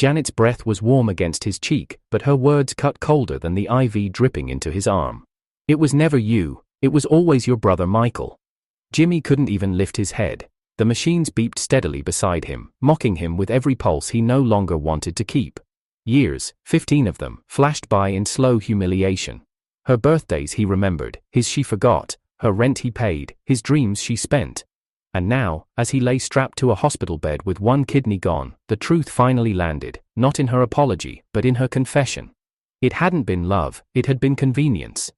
Janet's breath was warm against his cheek, but her words cut colder than the IV dripping into his arm. It was never you, it was always your brother Michael. Jimmy couldn't even lift his head. The machines beeped steadily beside him, mocking him with every pulse he no longer wanted to keep. Years, 15 of them, flashed by in slow humiliation. Her birthdays he remembered, his she forgot, her rent he paid, his dreams she spent. And now, as he lay strapped to a hospital bed with one kidney gone, the truth finally landed, not in her apology, but in her confession. It hadn't been love, it had been convenience.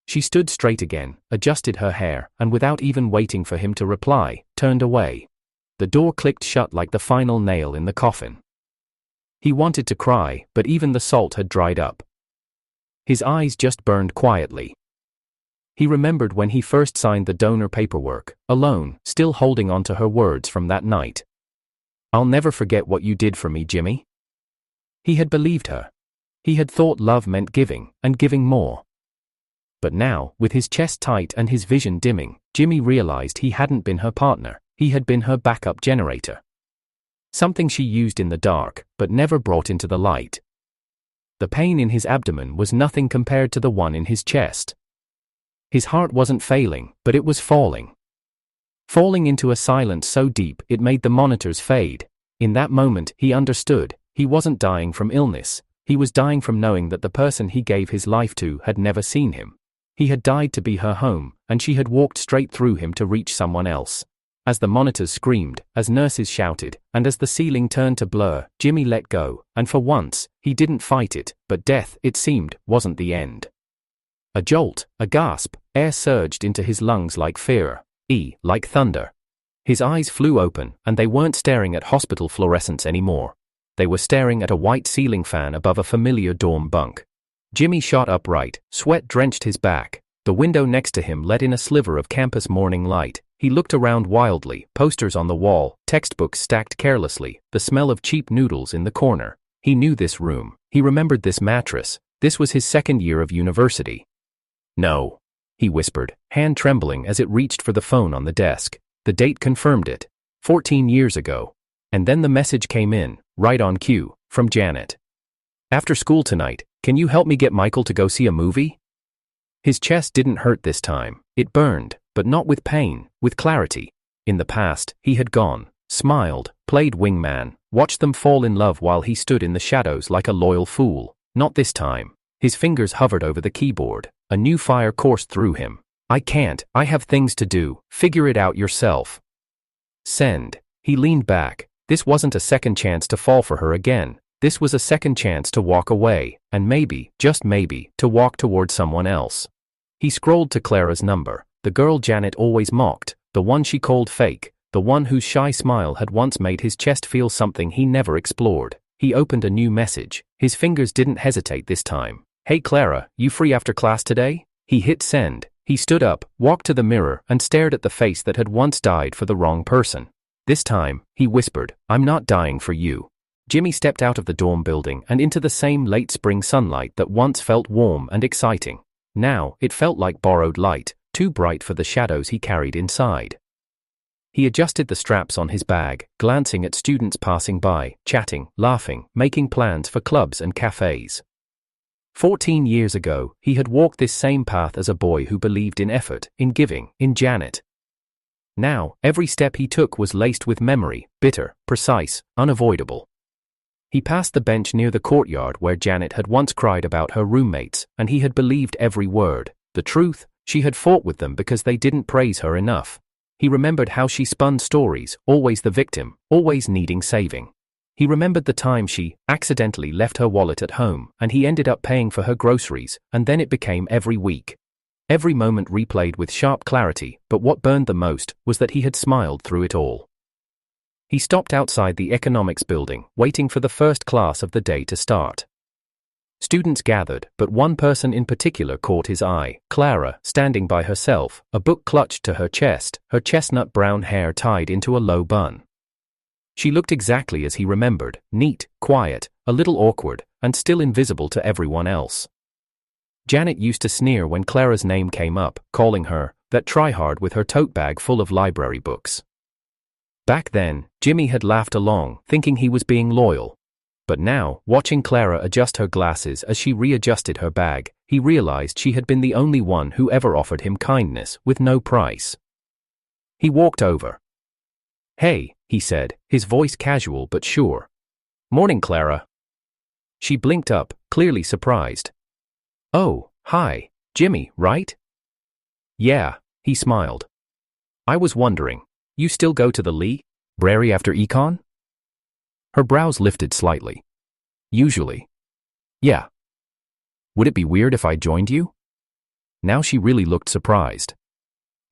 She stood straight again, adjusted her hair, and without even waiting for him to reply, turned away. The door clicked shut like the final nail in the coffin. He wanted to cry, but even the salt had dried up. His eyes just burned quietly. He remembered when he first signed the donor paperwork, alone, still holding on to her words from that night. "I'll never forget what you did for me, Jimmy." He had believed her. He had thought love meant giving, and giving more. But now, with his chest tight and his vision dimming, Jimmy realized he hadn't been her partner, he had been her backup generator. Something she used in the dark, but never brought into the light. The pain in his abdomen was nothing compared to the one in his chest. His heart wasn't failing, but it was falling. Falling into a silence so deep it made the monitors fade. In that moment, he understood, he wasn't dying from illness, he was dying from knowing that the person he gave his life to had never seen him. He had died to be her home, and she had walked straight through him to reach someone else. As the monitors screamed, as nurses shouted, and as the ceiling turned to blur, Jimmy let go, and for once, he didn't fight it, but death, it seemed, wasn't the end. A jolt, a gasp, air surged into his lungs like fear, like thunder. His eyes flew open, and they weren't staring at hospital fluorescence anymore. They were staring at a white ceiling fan above a familiar dorm bunk. Jimmy shot upright, sweat drenched his back. The window next to him let in a sliver of campus morning light. He looked around wildly, posters on the wall, textbooks stacked carelessly, the smell of cheap noodles in the corner. He knew this room. He remembered this mattress. This was his second year of university. "No," he whispered, hand trembling as it reached for the phone on the desk. The date confirmed it. 14 years ago. And then the message came in, right on cue, from Janet. "After school tonight, can you help me get Michael to go see a movie?" His chest didn't hurt this time. It burned, but not with pain, with clarity. In the past, he had gone, smiled, played wingman, watched them fall in love while he stood in the shadows like a loyal fool. Not this time. His fingers hovered over the keyboard. A new fire coursed through him. "I can't, I have things to do, figure it out yourself." Send. He leaned back. This wasn't a second chance to fall for her again. This was a second chance to walk away, and maybe, just maybe, to walk toward someone else. He scrolled to Clara's number, the girl Janet always mocked, the one she called fake, the one whose shy smile had once made his chest feel something he never explored. He opened a new message. His fingers didn't hesitate this time. "Hey Clara, you free after class today?" He hit send. He stood up, walked to the mirror, and stared at the face that had once died for the wrong person. This time, he whispered, "I'm not dying for you." Jimmy stepped out of the dorm building and into the same late spring sunlight that once felt warm and exciting. Now, it felt like borrowed light, too bright for the shadows he carried inside. He adjusted the straps on his bag, glancing at students passing by, chatting, laughing, making plans for clubs and cafes. 14 years ago, he had walked this same path as a boy who believed in effort, in giving, in Janet. Now, every step he took was laced with memory, bitter, precise, unavoidable. He passed the bench near the courtyard where Janet had once cried about her roommates, and he had believed every word. The truth, she had fought with them because they didn't praise her enough. He remembered how she spun stories, always the victim, always needing saving. He remembered the time she accidentally left her wallet at home, and he ended up paying for her groceries, and then it became every week. Every moment replayed with sharp clarity, but what burned the most was that he had smiled through it all. He stopped outside the economics building, waiting for the first class of the day to start. Students gathered, but one person in particular caught his eye, Clara, standing by herself, a book clutched to her chest, her chestnut brown hair tied into a low bun. She looked exactly as he remembered, neat, quiet, a little awkward, and still invisible to everyone else. Janet used to sneer when Clara's name came up, calling her that tryhard with her tote bag full of library books. Back then, Jimmy had laughed along, thinking he was being loyal. But now, watching Clara adjust her glasses as she readjusted her bag, he realized she had been the only one who ever offered him kindness with no price. He walked over. "Hey," he said, his voice casual but sure. "Morning, Clara." She blinked up, clearly surprised. "Oh, hi, Jimmy, right?" "Yeah," he smiled. "I was wondering, you still go to the library after econ?" Her brows lifted slightly. "Usually. Yeah. Would it be weird if I joined you?" Now she really looked surprised.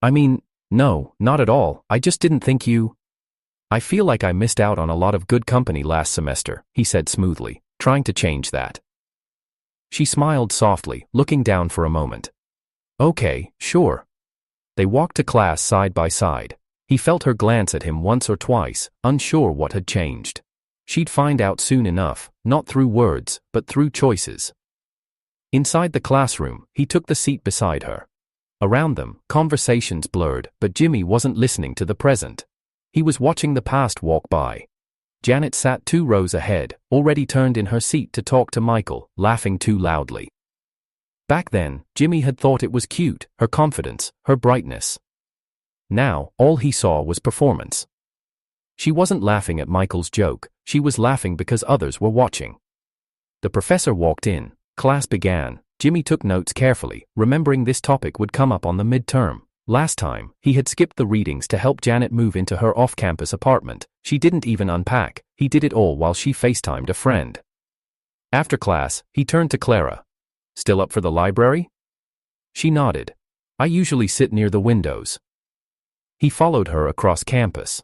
"I mean, no, not at all, I just didn't think you—" "I feel like I missed out on a lot of good company last semester," he said smoothly, trying to change that. She smiled softly, looking down for a moment. "Okay, sure." They walked to class side by side. He felt her glance at him once or twice, unsure what had changed. She'd find out soon enough, not through words, but through choices. Inside the classroom, he took the seat beside her. Around them, conversations blurred, but Jimmy wasn't listening to the present. He was watching the past walk by. Janet sat 2 rows ahead, already turned in her seat to talk to Michael, laughing too loudly. Back then, Jimmy had thought it was cute, her confidence, her brightness. Now, all he saw was performance. She wasn't laughing at Michael's joke, she was laughing because others were watching. The professor walked in, class began. Jimmy took notes carefully, remembering this topic would come up on the midterm. Last time, he had skipped the readings to help Janet move into her off-campus apartment. She didn't even unpack, he did it all while she FaceTimed a friend. After class, he turned to Clara. "Still up for the library?" She nodded. "I usually sit near the windows." He followed her across campus.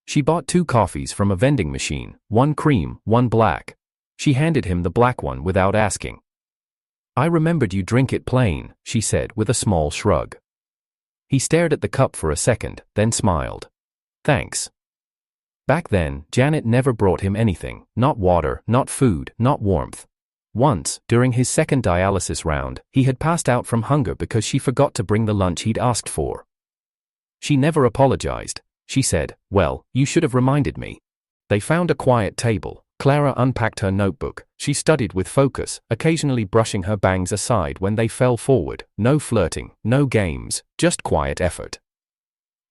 She bought 2 coffees from a vending machine, 1 cream, 1 black. She handed him the black one without asking. "I remembered you drink it plain," she said with a small shrug. He stared at the cup for a second, then smiled. "Thanks." Back then, Janet never brought him anything, not water, not food, not warmth. Once, during his second dialysis round, he had passed out from hunger because she forgot to bring the lunch he'd asked for. She never apologized. She said, "Well, you should have reminded me." They found a quiet table. Clara unpacked her notebook. She studied with focus, occasionally brushing her bangs aside when they fell forward. No flirting, no games, just quiet effort.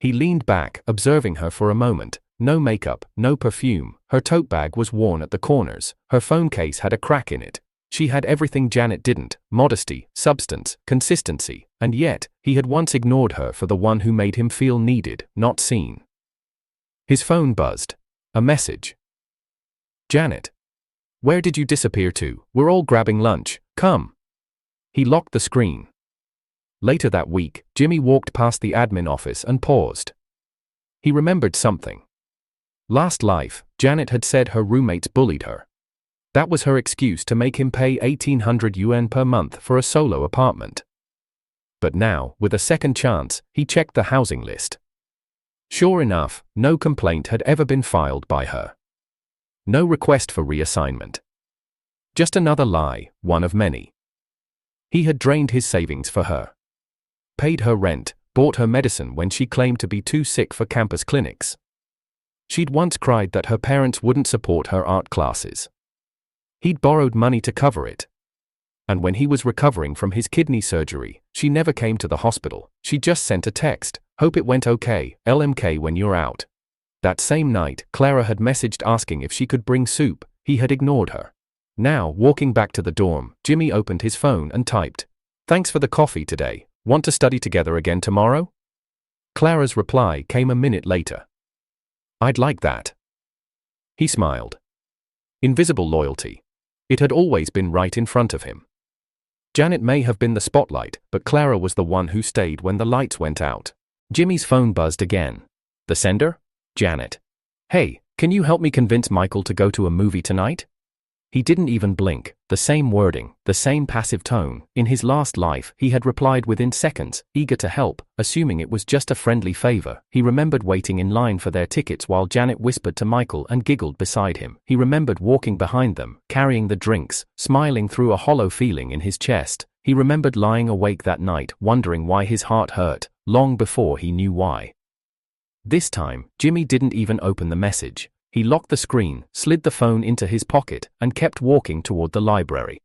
He leaned back, observing her for a moment. No makeup, no perfume. Her tote bag was worn at the corners. Her phone case had a crack in it. She had everything Janet didn't: modesty, substance, consistency, and yet, he had once ignored her for the one who made him feel needed, not seen. His phone buzzed. A message. "Janet. Where did you disappear to? We're all grabbing lunch, come." He locked the screen. Later that week, Jimmy walked past the admin office and paused. He remembered something. Last life, Janet had said her roommates bullied her. That was her excuse to make him pay 1,800 yuan per month for a solo apartment. But now, with a second chance, he checked the housing list. Sure enough, no complaint had ever been filed by her. No request for reassignment. Just another lie, one of many. He had drained his savings for her. Paid her rent, bought her medicine when she claimed to be too sick for campus clinics. She'd once cried that her parents wouldn't support her art classes. He'd borrowed money to cover it. And when he was recovering from his kidney surgery, she never came to the hospital. She just sent a text, "Hope it went okay, LMK when you're out." That same night, Clara had messaged asking if she could bring soup. He had ignored her. Now, walking back to the dorm, Jimmy opened his phone and typed, "Thanks for the coffee today. Want to study together again tomorrow?" Clara's reply came a minute later. "I'd like that." He smiled. Invisible loyalty. It had always been right in front of him. Janet may have been the spotlight, but Clara was the one who stayed when the lights went out. Jimmy's phone buzzed again. The sender? Janet. "Hey, can you help me convince Michael to go to a movie tonight?" He didn't even blink. The same wording, the same passive tone. In his last life, he had replied within seconds, eager to help, assuming it was just a friendly favor. He remembered waiting in line for their tickets while Janet whispered to Michael and giggled beside him. He remembered walking behind them, carrying the drinks, smiling through a hollow feeling in his chest. He remembered lying awake that night, wondering why his heart hurt, long before he knew why. This time, Jimmy didn't even open the message. He locked the screen, slid the phone into his pocket, and kept walking toward the library.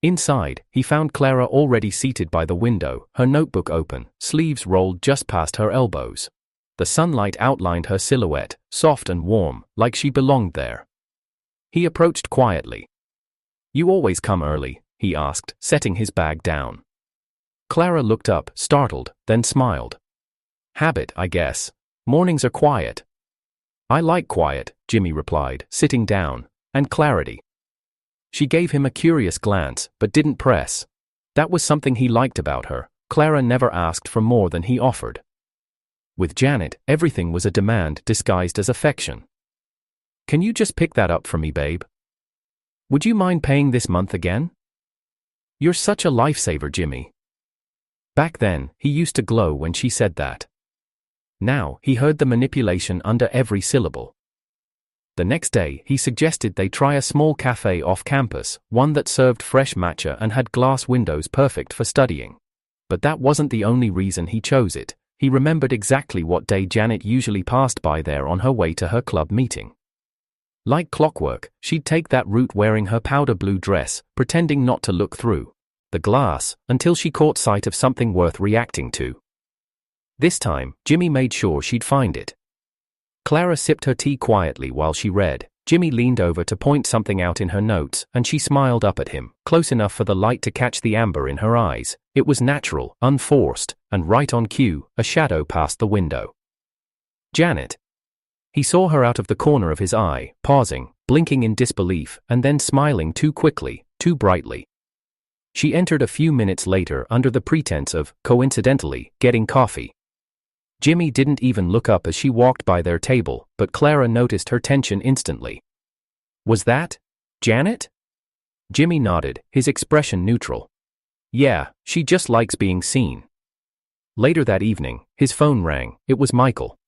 Inside, he found Clara already seated by the window, her notebook open, sleeves rolled just past her elbows. The sunlight outlined her silhouette, soft and warm, like she belonged there. He approached quietly. "You always come early?" he asked, setting his bag down. Clara looked up, startled, then smiled. "Habit, I guess. Mornings are quiet." "I like quiet," Jimmy replied, sitting down, "and clarity." She gave him a curious glance, but didn't press. That was something he liked about her. Clara never asked for more than he offered. With Janet, everything was a demand disguised as affection. "Can you just pick that up for me, babe? Would you mind paying this month again? You're such a lifesaver, Jimmy." Back then, he used to glow when she said that. Now, he heard the manipulation under every syllable. The next day, he suggested they try a small cafe off campus, one that served fresh matcha and had glass windows perfect for studying. But that wasn't the only reason he chose it. He remembered exactly what day Janet usually passed by there on her way to her club meeting. Like clockwork, she'd take that route wearing her powder blue dress, pretending not to look through the glass, until she caught sight of something worth reacting to. This time, Jimmy made sure she'd find it. Clara sipped her tea quietly while she read. Jimmy leaned over to point something out in her notes, and she smiled up at him, close enough for the light to catch the amber in her eyes. It was natural, unforced, and right on cue, a shadow passed the window. "Janet." He saw her out of the corner of his eye, pausing, blinking in disbelief, and then smiling too quickly, too brightly. She entered a few minutes later under the pretense of, coincidentally, getting coffee. Jimmy didn't even look up as she walked by their table, but Clara noticed her tension instantly. "Was that Janet?" Jimmy nodded, his expression neutral. "Yeah, she just likes being seen." Later that evening, his phone rang. It was Michael.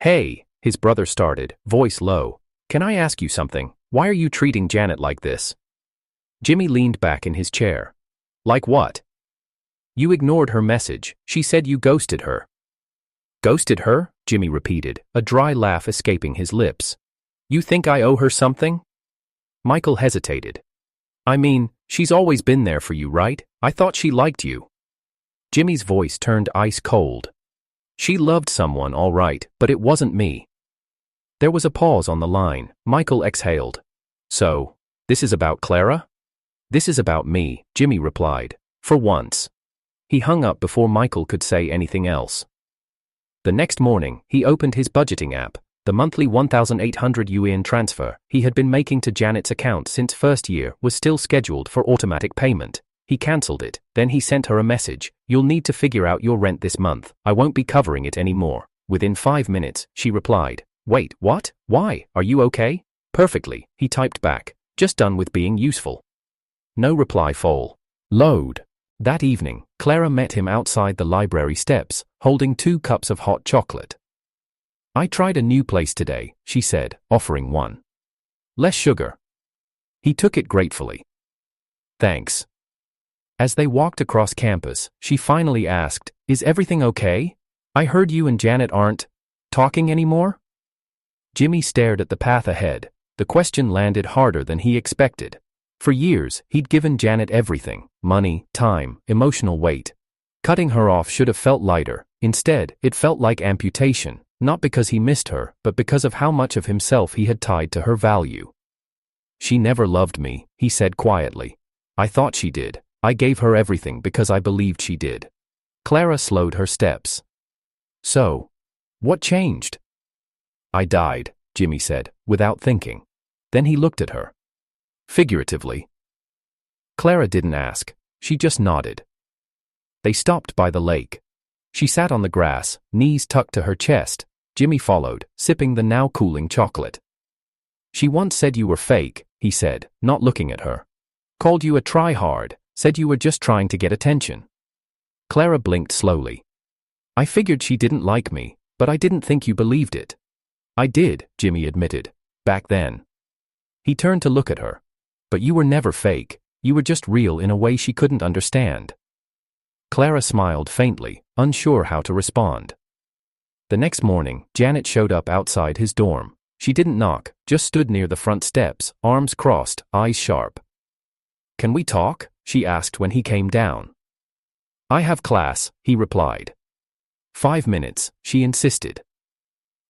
"Hey," his brother started, voice low. "Can I ask you something? Why are you treating Janet like this?" Jimmy leaned back in his chair. "Like what?" "You ignored her message. She said you ghosted her." "Ghosted her?" Jimmy repeated, a dry laugh escaping his lips. "You think I owe her something?" Michael hesitated. "I mean, she's always been there for you, right? I thought she liked you." Jimmy's voice turned ice cold. "She loved someone, all right, but it wasn't me." There was a pause on the line. Michael exhaled. "So, this is about Clara?" "This is about me," Jimmy replied. "For once." He hung up before Michael could say anything else. The next morning, he opened his budgeting app. The monthly 1,800 yuan transfer he had been making to Janet's account since first year was still scheduled for automatic payment. He cancelled it, then he sent her a message. "You'll need to figure out your rent this month. I won't be covering it anymore." Within 5 minutes, she replied. "Wait, what? Why? Are you okay?" "Perfectly," he typed back. "Just done with being useful." No reply followed. That evening, Clara met him outside the library steps, holding 2 cups of hot chocolate. "I tried a new place today," she said, offering one. "Less sugar." He took it gratefully. "Thanks." As they walked across campus, she finally asked, "Is everything okay? I heard you and Janet aren't talking anymore?" Jimmy stared at the path ahead. The question landed harder than he expected. For years, he'd given Janet everything: money, time, emotional weight. Cutting her off should have felt lighter. Instead, it felt like amputation, not because he missed her, but because of how much of himself he had tied to her value. "She never loved me," he said quietly. "I thought she did. I gave her everything because I believed she did." Clara slowed her steps. "So, what changed?" "I died," Jimmy said, without thinking. Then he looked at her. "Figuratively." Clara didn't ask. She just nodded. They stopped by the lake. She sat on the grass, knees tucked to her chest. Jimmy followed, sipping the now cooling chocolate. "She once said you were fake," he said, not looking at her. "Called you a try-hard, said you were just trying to get attention." Clara blinked slowly. "I figured she didn't like me, but I didn't think you believed it." "I did," Jimmy admitted. "Back then." He turned to look at her. "But you were never fake. You were just real in a way she couldn't understand." Clara smiled faintly, unsure how to respond. The next morning, Janet showed up outside his dorm. She didn't knock, just stood near the front steps, arms crossed, eyes sharp. "Can we talk?" she asked when he came down. "I have class," he replied. 5 minutes, she insisted.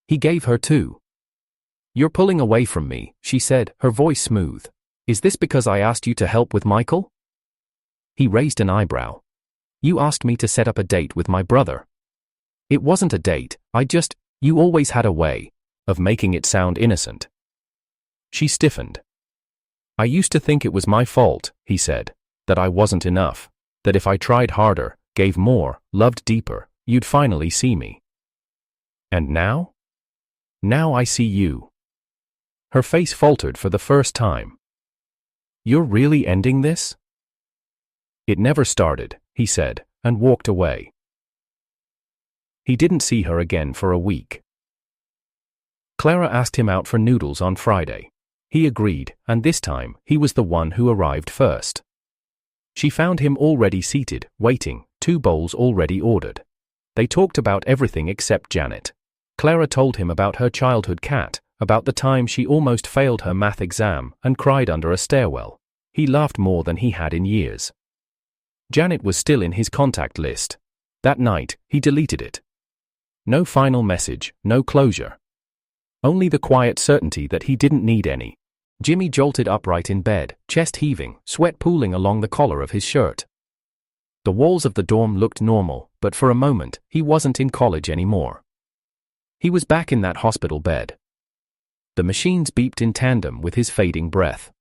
He gave her 2. "You're pulling away from me," she said, her voice smooth. "Is this because I asked you to help with Michael?" He raised an eyebrow. "You asked me to set up a date with my brother." "It wasn't a date, you always had a way of making it sound innocent." She stiffened. "I used to think it was my fault," he said, "that I wasn't enough, that if I tried harder, gave more, loved deeper, you'd finally see me. And now? Now I see you." Her face faltered for the first time. "You're really ending this?" "It never started," he said, and walked away. He didn't see her again for a week. Clara asked him out for noodles on Friday. He agreed, and this time, he was the one who arrived first. She found him already seated, waiting, 2 bowls already ordered. They talked about everything except Janet. Clara told him about her childhood cat, about the time she almost failed her math exam and cried under a stairwell. He laughed more than he had in years. Janet was still in his contact list. That night, he deleted it. No final message, no closure. Only the quiet certainty that he didn't need any. Jimmy jolted upright in bed, chest heaving, sweat pooling along the collar of his shirt. The walls of the dorm looked normal, but for a moment, he wasn't in college anymore. He was back in that hospital bed. The machines beeped in tandem with his fading breath.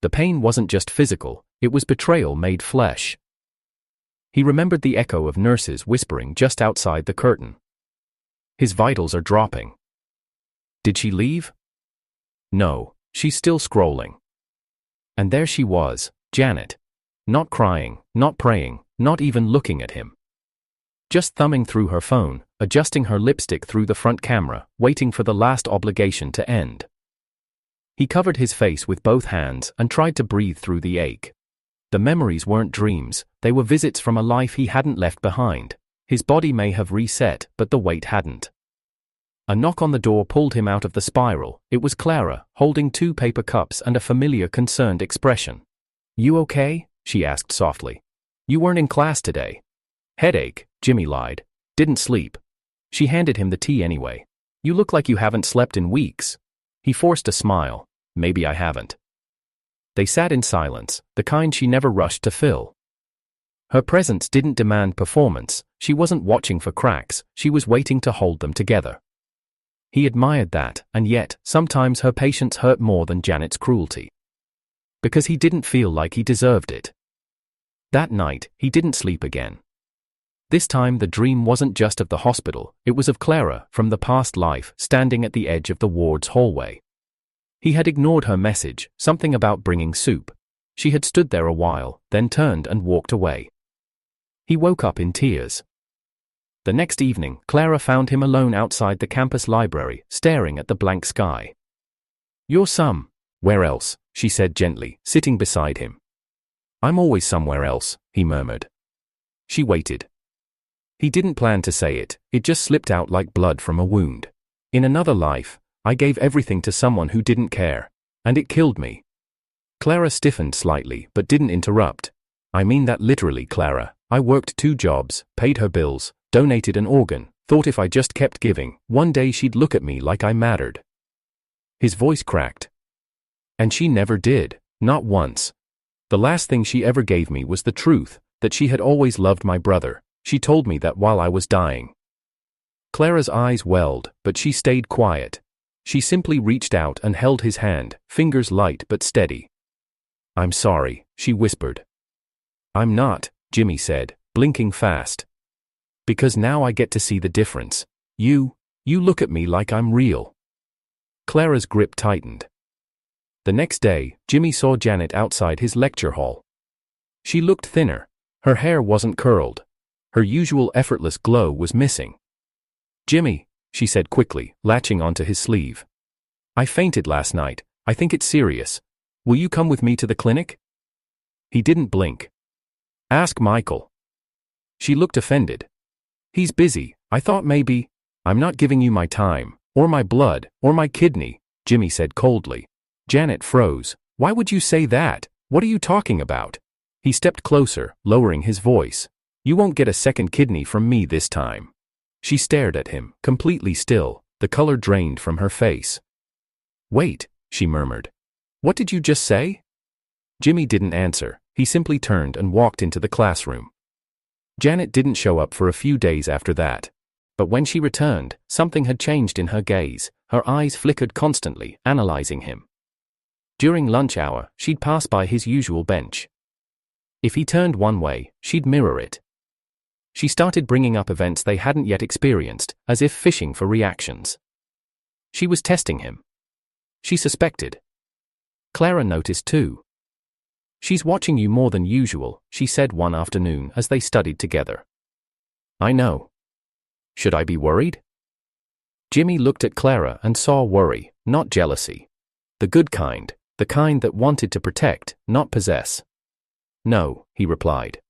The pain wasn't just physical, it was betrayal made flesh. He remembered the echo of nurses whispering just outside the curtain. "His vitals are dropping." Did she leave? No, she's still scrolling. And there she was, Janet. Not crying, not praying, not even looking at him. Just thumbing through her phone, adjusting her lipstick through the front camera, waiting for the last obligation to end. He covered his face with both hands and tried to breathe through the ache. The memories weren't dreams, they were visits from a life he hadn't left behind. His body may have reset, but the weight hadn't. A knock on the door pulled him out of the spiral. It was Clara, holding 2 paper cups and a familiar concerned expression. "You okay?" she asked softly. "You weren't in class today." "Headache," Jimmy lied. "Didn't sleep." She handed him the tea anyway. "You look like you haven't slept in weeks." He forced a smile. "Maybe I haven't." They sat in silence, the kind she never rushed to fill. Her presence didn't demand performance, she wasn't watching for cracks, she was waiting to hold them together. He admired that, and yet, sometimes her patience hurt more than Janet's cruelty. Because he didn't feel like he deserved it. That night, he didn't sleep again. This time the dream wasn't just of the hospital, it was of Clara, from the past life, standing at the edge of the ward's hallway. He had ignored her message, something about bringing soup. She had stood there a while, then turned and walked away. He woke up in tears. The next evening, Clara found him alone outside the campus library, staring at the blank sky. "You're where else?" she said gently, sitting beside him. "I'm always somewhere else," he murmured. She waited. He didn't plan to say it, it just slipped out like blood from a wound. "In another life, I gave everything to someone who didn't care, and it killed me." Clara stiffened slightly, but didn't interrupt. "I mean that literally, Clara. I worked 2 jobs, paid her bills, donated an organ, thought if I just kept giving, one day she'd look at me like I mattered." His voice cracked. "And she never did, not once. The last thing she ever gave me was the truth, that she had always loved my brother. She told me that while I was dying." Clara's eyes welled, but she stayed quiet. She simply reached out and held his hand, fingers light but steady. "I'm sorry," she whispered. "I'm not," Jimmy said, blinking fast. "Because now I get to see the difference. You look at me like I'm real." Clara's grip tightened. The next day, Jimmy saw Janet outside his lecture hall. She looked thinner. Her hair wasn't curled. Her usual effortless glow was missing. "Jimmy," she said quickly, latching onto his sleeve. "I fainted last night. I think it's serious. Will you come with me to the clinic?" He didn't blink. "Ask Michael." She looked offended. "He's busy. I thought maybe—" "I'm not giving you my time," Or my blood, or my kidney, Jimmy said coldly. Janet froze. Why would you say that? What are you talking about? He stepped closer, lowering his voice. You won't get a second kidney from me this time. She stared at him, completely still, the color drained from her face. Wait, she murmured. What did you just say? Jimmy didn't answer. He simply turned and walked into the classroom. Janet didn't show up for a few days after that. But when she returned, something had changed in her gaze. Her eyes flickered constantly, analyzing him. During lunch hour, she'd pass by his usual bench. If he turned one way, she'd mirror it. She started bringing up events they hadn't yet experienced, as if fishing for reactions. She was testing him. She suspected. Clara noticed too. She's watching you more than usual, she said one afternoon as they studied together. I know. Should I be worried? Jimmy looked at Clara and saw worry, not jealousy. The good kind, the kind that wanted to protect, not possess. No, he replied.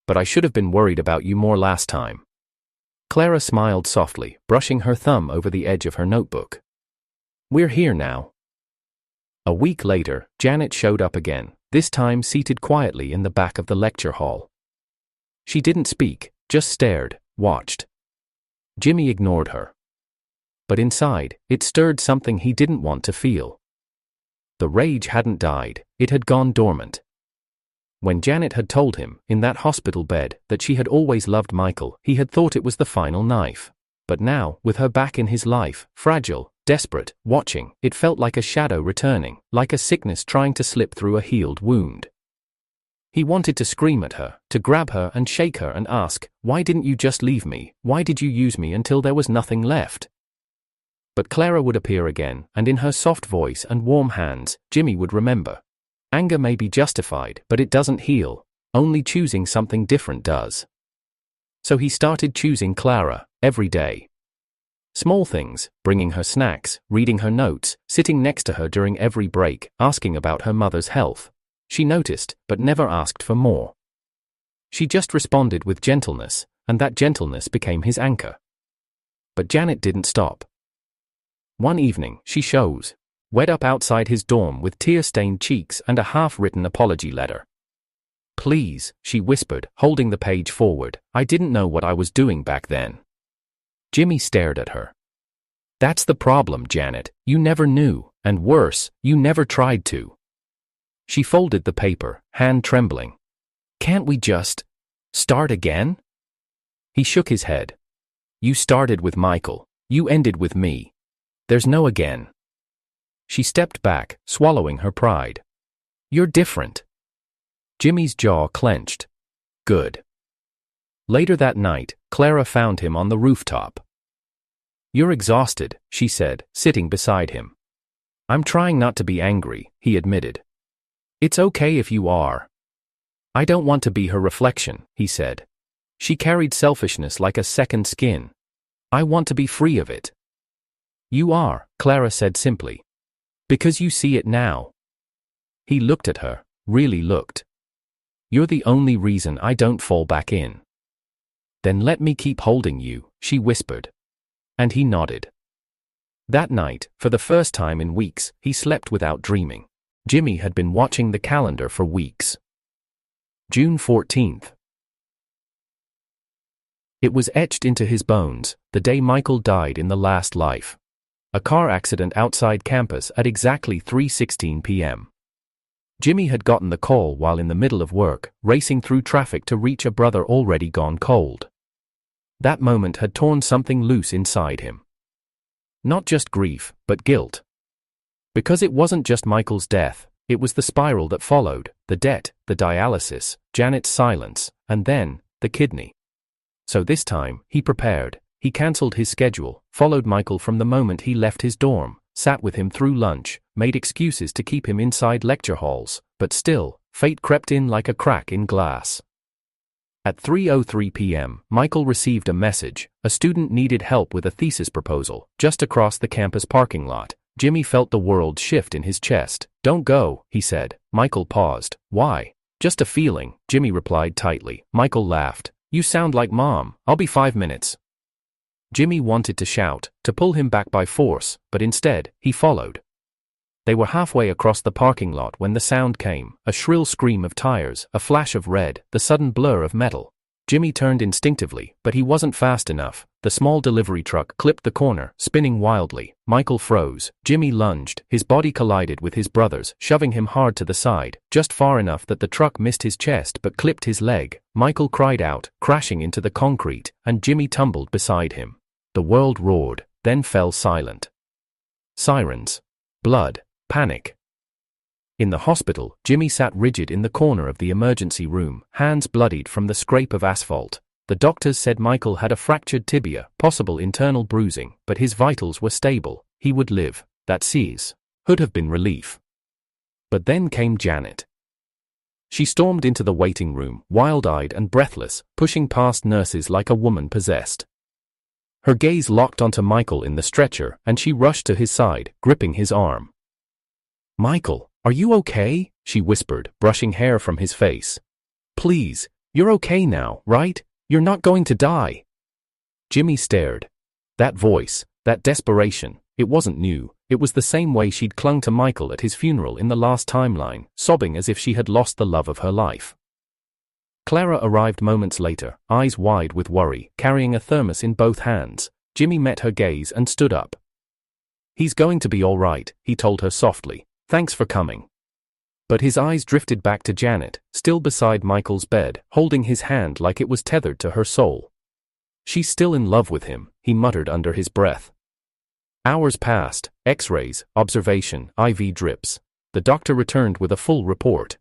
But I should have been worried about you more last time. Clara smiled softly, brushing her thumb over the edge of her notebook. We're here now. A week later, Janet showed up again, this time seated quietly in the back of the lecture hall. She didn't speak, just stared, watched. Jimmy ignored her. But inside, it stirred something he didn't want to feel. The rage hadn't died, it had gone dormant. When Janet had told him, in that hospital bed, that she had always loved Michael, he had thought it was the final knife. But now, with her back in his life, fragile, desperate, watching, it felt like a shadow returning, like a sickness trying to slip through a healed wound. He wanted to scream at her, to grab her and shake her and ask, why didn't you just leave me? Why did you use me until there was nothing left? But Clara would appear again, and in her soft voice and warm hands, Jimmy would remember. Anger may be justified, but it doesn't heal. Only choosing something different does. So he started choosing Clara, every day. Small things, bringing her snacks, reading her notes, sitting next to her during every break, asking about her mother's health. She noticed, but never asked for more. She just responded with gentleness, and that gentleness became his anchor. But Janet didn't stop. One evening, she shows up outside his dorm with tear-stained cheeks and a half-written apology letter. Please, she whispered, holding the page forward, I didn't know what I was doing back then. Jimmy stared at her. That's the problem, Janet, you never knew, and worse, you never tried to. She folded the paper, hand trembling. Can't we just start again? He shook his head. You started with Michael, you ended with me. There's no again. She stepped back, swallowing her pride. You're different. Jimmy's jaw clenched. Good. Later that night, Clara found him on the rooftop. You're exhausted, she said, sitting beside him. I'm trying not to be angry, he admitted. It's okay if you are. I don't want to be her reflection, he said. She carried selfishness like a second skin. I want to be free of it. You are, Clara said simply. Because you see it now. He looked at her, really looked. You're the only reason I don't fall back in. Then let me keep holding you, she whispered. And he nodded. That night, for the first time in weeks, he slept without dreaming. Jimmy had been watching the calendar for weeks. June 14th. It was etched into his bones, the day Michael died in the last life. A car accident outside campus at exactly 3:16 p.m. Jimmy had gotten the call while in the middle of work, racing through traffic to reach a brother already gone cold. That moment had torn something loose inside him. Not just grief, but guilt. Because it wasn't just Michael's death, it was the spiral that followed, the debt, the dialysis, Janet's silence, and then, the kidney. So this time, he prepared. He cancelled his schedule, followed Michael from the moment he left his dorm, sat with him through lunch, made excuses to keep him inside lecture halls, but still, fate crept in like a crack in glass. At 3:03 p.m., Michael received a message. A student needed help with a thesis proposal, just across the campus parking lot. Jimmy felt the world shift in his chest. Don't go, he said. Michael paused. Why? Just a feeling, Jimmy replied tightly. Michael laughed. You sound like Mom. I'll be 5 minutes. Jimmy wanted to shout, to pull him back by force, but instead, he followed. They were halfway across the parking lot when the sound came, a shrill scream of tires, a flash of red, the sudden blur of metal. Jimmy turned instinctively, but he wasn't fast enough. The small delivery truck clipped the corner, spinning wildly. Michael froze. Jimmy lunged. His body collided with his brother's, shoving him hard to the side, just far enough that the truck missed his chest but clipped his leg. Michael cried out, crashing into the concrete, and Jimmy tumbled beside him. The world roared, then fell silent. Sirens. Blood. Panic. In the hospital, Jimmy sat rigid in the corner of the emergency room, hands bloodied from the scrape of asphalt. The doctors said Michael had a fractured tibia, possible internal bruising, but his vitals were stable. He would live. That would have been relief. But then came Janet. She stormed into the waiting room, wild-eyed and breathless, pushing past nurses like a woman possessed. Her gaze locked onto Michael in the stretcher, and she rushed to his side, gripping his arm. "Michael, are you okay?" she whispered, brushing hair from his face. "Please, you're okay now, right? You're not going to die." Jimmy stared. That voice, that desperation, it wasn't new. It was the same way she'd clung to Michael at his funeral in the last timeline, sobbing as if she had lost the love of her life. Clara arrived moments later, eyes wide with worry, carrying a thermos in both hands. Jimmy met her gaze and stood up. "He's going to be all right," he told her softly. "Thanks for coming." But his eyes drifted back to Janet, still beside Michael's bed, holding his hand like it was tethered to her soul. "She's still in love with him," he muttered under his breath. Hours passed, X-rays, observation, IV drips. The doctor returned with a full report.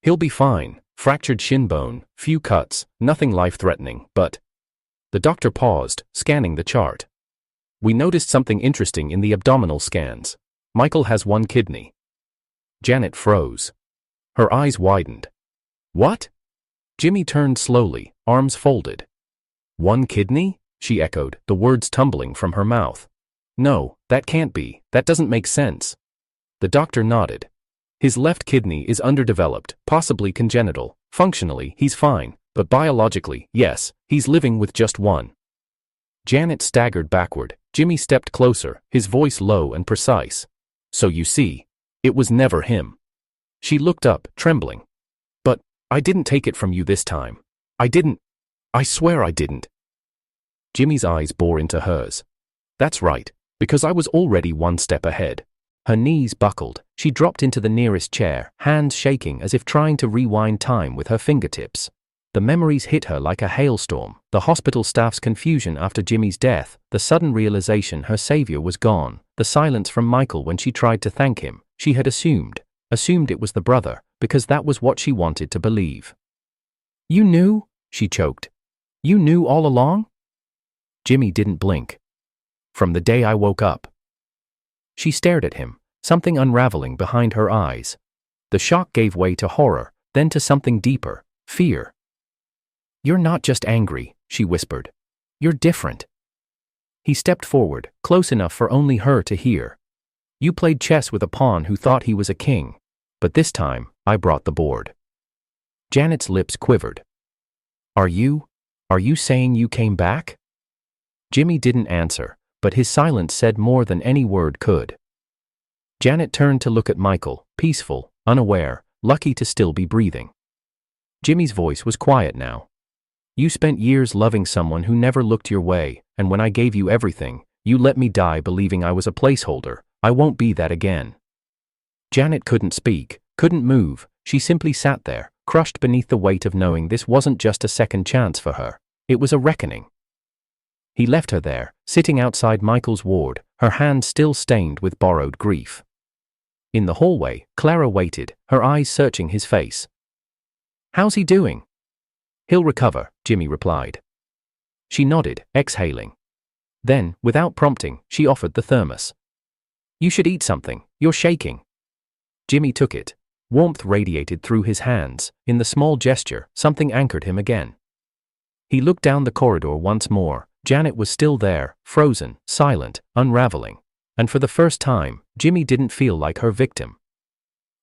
"He'll be fine. Fractured shin bone, few cuts, nothing life-threatening, but..." The doctor paused, scanning the chart. "We noticed something interesting in the abdominal scans. Michael has one kidney." Janet froze. Her eyes widened. "What?" Jimmy turned slowly, arms folded. "One kidney?" she echoed, the words tumbling from her mouth. "No, that can't be. That doesn't make sense." The doctor nodded. "His left kidney is underdeveloped, possibly congenital. Functionally, he's fine, but biologically, yes, he's living with just one." Janet staggered backward. Jimmy stepped closer, his voice low and precise. "So you see, it was never him." She looked up, trembling. "But I didn't take it from you this time. I didn't. I swear I didn't." Jimmy's eyes bore into hers. "That's right, because I was already one step ahead." Her knees buckled. She dropped into the nearest chair, hands shaking as if trying to rewind time with her fingertips. The memories hit her like a hailstorm, the hospital staff's confusion after Jimmy's death, the sudden realization her savior was gone, the silence from Michael when she tried to thank him. She had assumed it was the brother, because that was what she wanted to believe. "You knew?" she choked. "You knew all along?" Jimmy didn't blink. "From the day I woke up." She stared at him, something unraveling behind her eyes. The shock gave way to horror, then to something deeper, fear. "You're not just angry," she whispered. "You're different." He stepped forward, close enough for only her to hear. "You played chess with a pawn who thought he was a king. But this time, I brought the board." Janet's lips quivered. Are you saying you came back?" Jimmy didn't answer, but his silence said more than any word could. Janet turned to look at Michael, peaceful, unaware, lucky to still be breathing. Jimmy's voice was quiet now. "You spent years loving someone who never looked your way, and when I gave you everything, you let me die believing I was a placeholder. I won't be that again." Janet couldn't speak, couldn't move. She simply sat there, crushed beneath the weight of knowing this wasn't just a second chance for her. It was a reckoning. He left her there, sitting outside Michael's ward, her hands still stained with borrowed grief. In the hallway, Clara waited, her eyes searching his face. "How's he doing?" "He'll recover," Jimmy replied. She nodded, exhaling. Then, without prompting, she offered the thermos. "You should eat something, you're shaking." Jimmy took it. Warmth radiated through his hands. In the small gesture, something anchored him again. He looked down the corridor once more. Janet was still there, frozen, silent, unraveling. And for the first time, Jimmy didn't feel like her victim.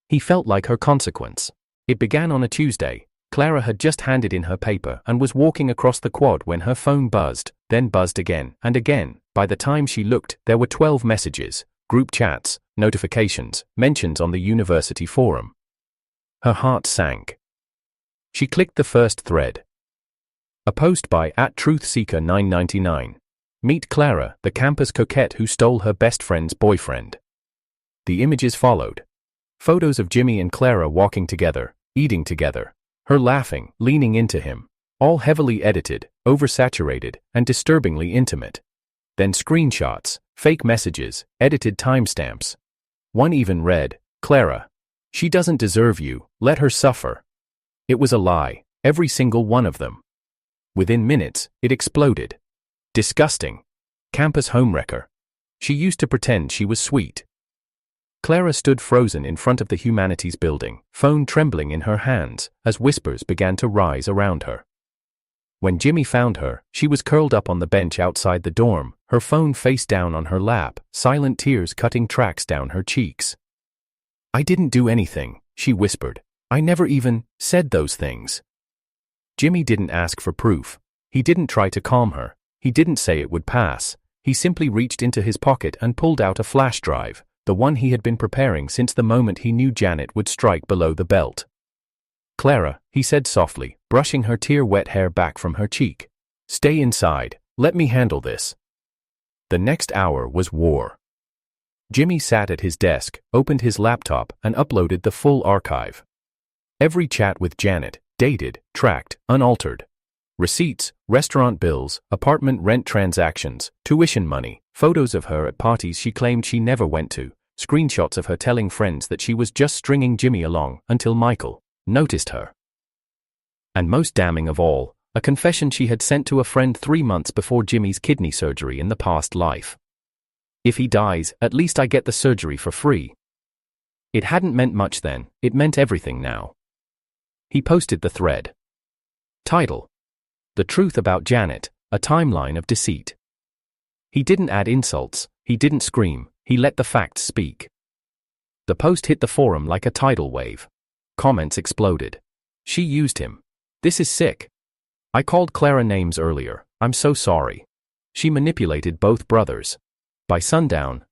He felt like her consequence. It began on a Tuesday. Clara had just handed in her paper and was walking across the quad when her phone buzzed, then buzzed again and again. By the time she looked, there were 12 messages, group chats, notifications, mentions on the university forum. Her heart sank. She clicked the first thread. A post by @truthseeker999. Meet Clara, the campus coquette who stole her best friend's boyfriend. The images followed. Photos of Jimmy and Clara walking together, eating together, her laughing, leaning into him, all heavily edited, oversaturated, and disturbingly intimate. Then screenshots, fake messages, edited timestamps. One even read, "Clara, she doesn't deserve you, let her suffer." It was a lie, every single one of them. Within minutes, it exploded. Disgusting. Campus homewrecker. She used to pretend she was sweet. Clara stood frozen in front of the humanities building, phone trembling in her hands, as whispers began to rise around her. When Jimmy found her, she was curled up on the bench outside the dorm, her phone face down on her lap, silent tears cutting tracks down her cheeks. "I didn't do anything," she whispered. "I never even said those things." Jimmy didn't ask for proof. He didn't try to calm her. He didn't say it would pass. He simply reached into his pocket and pulled out a flash drive, the one he had been preparing since the moment he knew Janet would strike below the belt. "Clara," he said softly, brushing her tear-wet hair back from her cheek. "Stay inside. Let me handle this." The next hour was war. Jimmy sat at his desk, opened his laptop, and uploaded the full archive. Every chat with Janet, dated, tracked, unaltered. Receipts, restaurant bills, apartment rent transactions, tuition money, photos of her at parties she claimed she never went to, screenshots of her telling friends that she was just stringing Jimmy along until Michael noticed her. And most damning of all, a confession she had sent to a friend 3 months before Jimmy's kidney surgery in the past life. "If he dies, at least I get the surgery for free." It hadn't meant much then, it meant everything now. He posted the thread. Title: The Truth About Janet, A Timeline of Deceit. He didn't add insults, he didn't scream, he let the facts speak. The post hit the forum like a tidal wave. Comments exploded. "She used him. This is sick. I called Clara names earlier, I'm so sorry. She manipulated both brothers." By sundown,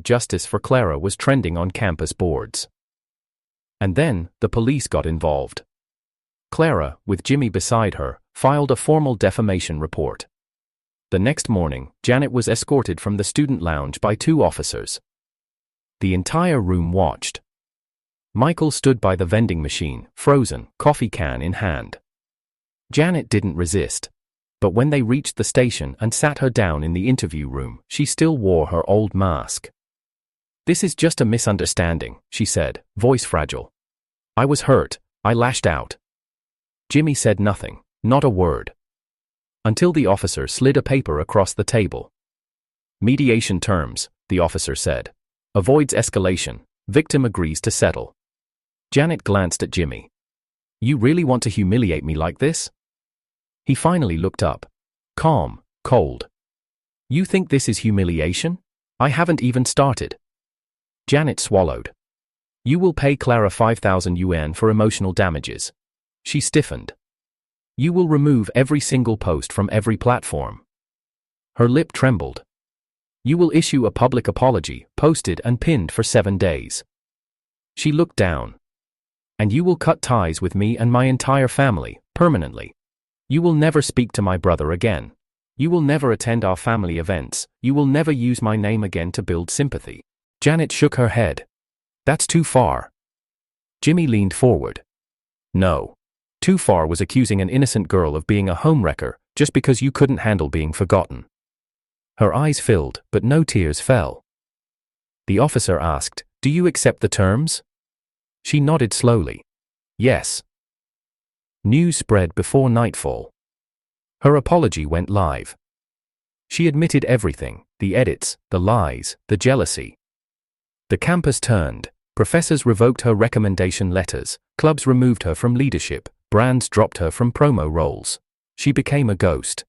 #Justice for Clara was trending on campus boards. And then, the police got involved. Clara, with Jimmy beside her, filed a formal defamation report. The next morning, Janet was escorted from the student lounge by 2 officers. The entire room watched. Michael stood by the vending machine, frozen, coffee can in hand. Janet didn't resist. But when they reached the station and sat her down in the interview room, she still wore her old mask. "This is just a misunderstanding," she said, voice fragile. "I was hurt, I lashed out." Jimmy said nothing, not a word. Until the officer slid a paper across the table. "Mediation terms," the officer said. "Avoids escalation, victim agrees to settle." Janet glanced at Jimmy. "You really want to humiliate me like this?" He finally looked up. Calm, cold. "You think this is humiliation? I haven't even started." Janet swallowed. "You will pay Clara 5,000 yuan for emotional damages." She stiffened. "You will remove every single post from every platform." Her lip trembled. "You will issue a public apology, posted and pinned for 7 days." She looked down. "And you will cut ties with me and my entire family, permanently. You will never speak to my brother again. You will never attend our family events. You will never use my name again to build sympathy." Janet shook her head. "That's too far." Jimmy leaned forward. "No. Too far was accusing an innocent girl of being a homewrecker just because you couldn't handle being forgotten." Her eyes filled, but no tears fell. The officer asked, "Do you accept the terms?" She nodded slowly. "Yes." News spread before nightfall. Her apology went live. She admitted everything, the edits, the lies, the jealousy. The campus turned. Professors revoked her recommendation letters, clubs removed her from leadership, brands dropped her from promo roles. She became a ghost.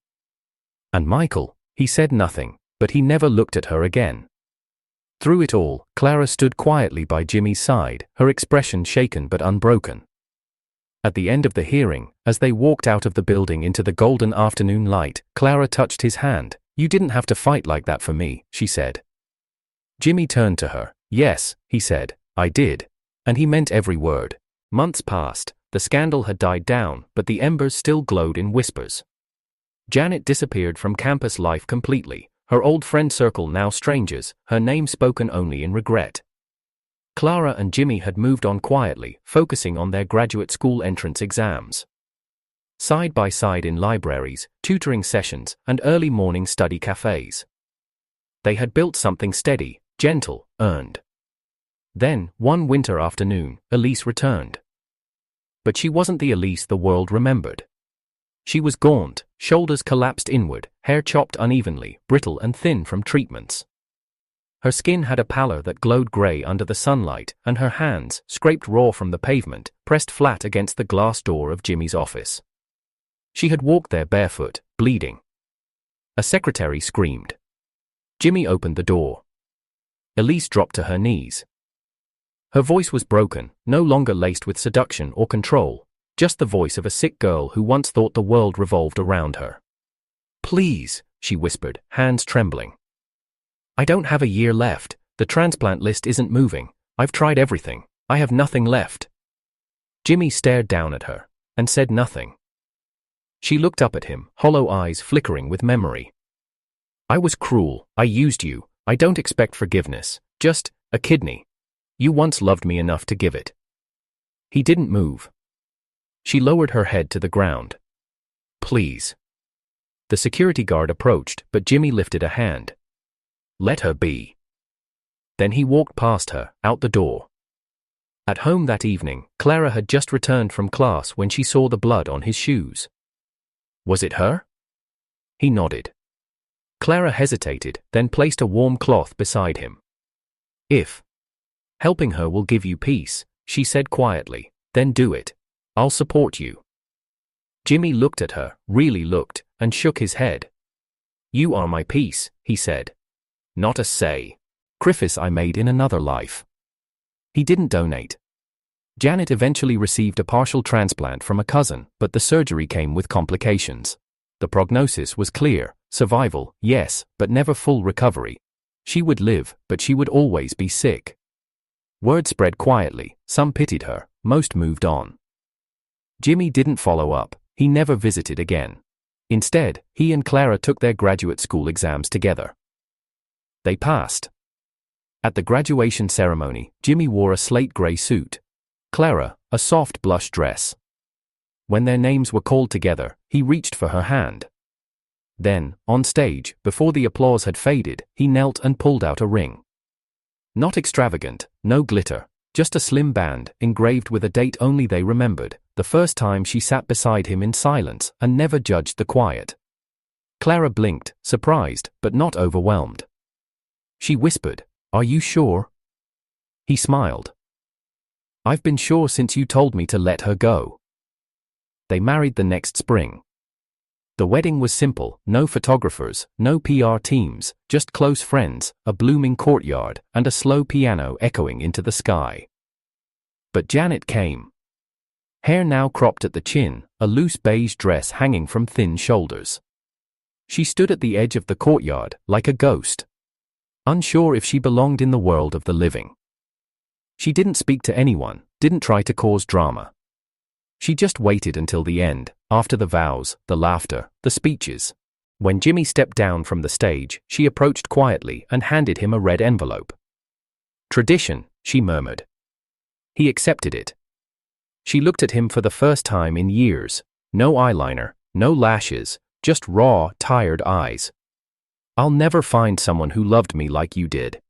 And Michael, he said nothing, but he never looked at her again. Through it all, Clara stood quietly by Jimmy's side, her expression shaken but unbroken. At the end of the hearing, as they walked out of the building into the golden afternoon light, Clara touched his hand. "You didn't have to fight like that for me," she said. Jimmy turned to her. "Yes," he said, "I did." And he meant every word. Months passed, the scandal had died down, but the embers still glowed in whispers. Janet disappeared from campus life completely, her old friend circle now strangers, her name spoken only in regret. Clara and Jimmy had moved on quietly, focusing on their graduate school entrance exams. Side by side in libraries, tutoring sessions, and early morning study cafes. They had built something steady, gentle, earned. Then, one winter afternoon, Elise returned. But she wasn't the Elise the world remembered. She was gaunt, shoulders collapsed inward, hair chopped unevenly, brittle and thin from treatments. Her skin had a pallor that glowed grey under the sunlight, and her hands, scraped raw from the pavement, pressed flat against the glass door of Jimmy's office. She had walked there barefoot, bleeding. A secretary screamed. Jimmy opened the door. Elise dropped to her knees. Her voice was broken, no longer laced with seduction or control, just the voice of a sick girl who once thought the world revolved around her. "Please," she whispered, hands trembling. "I don't have a year left, the transplant list isn't moving, I've tried everything, I have nothing left." Jimmy stared down at her, and said nothing. She looked up at him, hollow eyes flickering with memory. "I was cruel, I used you, I don't expect forgiveness, just a kidney. You once loved me enough to give it." He didn't move. She lowered her head to the ground. "Please." The security guard approached, but Jimmy lifted a hand. "Let her be." Then he walked past her, out the door. At home that evening, Clara had just returned from class when she saw the blood on his shoes. "Was it her?" He nodded. Clara hesitated, then placed a warm cloth beside him. "If helping her will give you peace," she said quietly, "then do it. I'll support you." Jimmy looked at her, really looked, and shook his head. "You are my peace," he said. "Not a sacrifice I made in another life." He didn't donate. Janet eventually received a partial transplant from a cousin, but the surgery came with complications. The prognosis was clear: survival, yes, but never full recovery. She would live, but she would always be sick. Word spread quietly, some pitied her, most moved on. Jimmy didn't follow up, he never visited again. Instead, he and Clara took their graduate school exams together. They passed. At the graduation ceremony, Jimmy wore a slate gray suit. Clara, a soft blush dress. When their names were called together, he reached for her hand. Then, on stage, before the applause had faded, he knelt and pulled out a ring. Not extravagant, no glitter, just a slim band, engraved with a date only they remembered, the first time she sat beside him in silence and never judged the quiet. Clara blinked, surprised, but not overwhelmed. She whispered, "Are you sure?" He smiled. "I've been sure since you told me to let her go." They married the next spring. The wedding was simple, no photographers, no PR teams, just close friends, a blooming courtyard, and a slow piano echoing into the sky. But Janet came. Hair now cropped at the chin, a loose beige dress hanging from thin shoulders. She stood at the edge of the courtyard, like a ghost. Unsure if she belonged in the world of the living. She didn't speak to anyone, didn't try to cause drama. She just waited until the end, after the vows, the laughter, the speeches. When Jimmy stepped down from the stage, she approached quietly and handed him a red envelope. "Tradition," she murmured. He accepted it. She looked at him for the first time in years. No eyeliner, no lashes, just raw, tired eyes. "I'll never find someone who loved me like you did."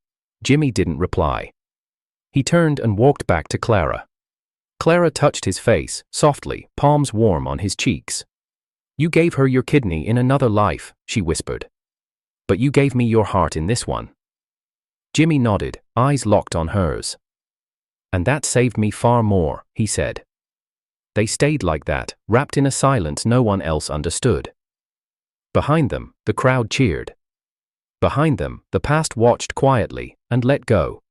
Jimmy didn't reply. He turned and walked back to Clara. Clara touched his face, softly, palms warm on his cheeks. "You gave her your kidney in another life," she whispered. "But you gave me your heart in this one." Jimmy nodded, eyes locked on hers. "And that saved me far more," he said. They stayed like that, wrapped in a silence no one else understood. Behind them, the crowd cheered. Behind them, the past watched quietly, and let go.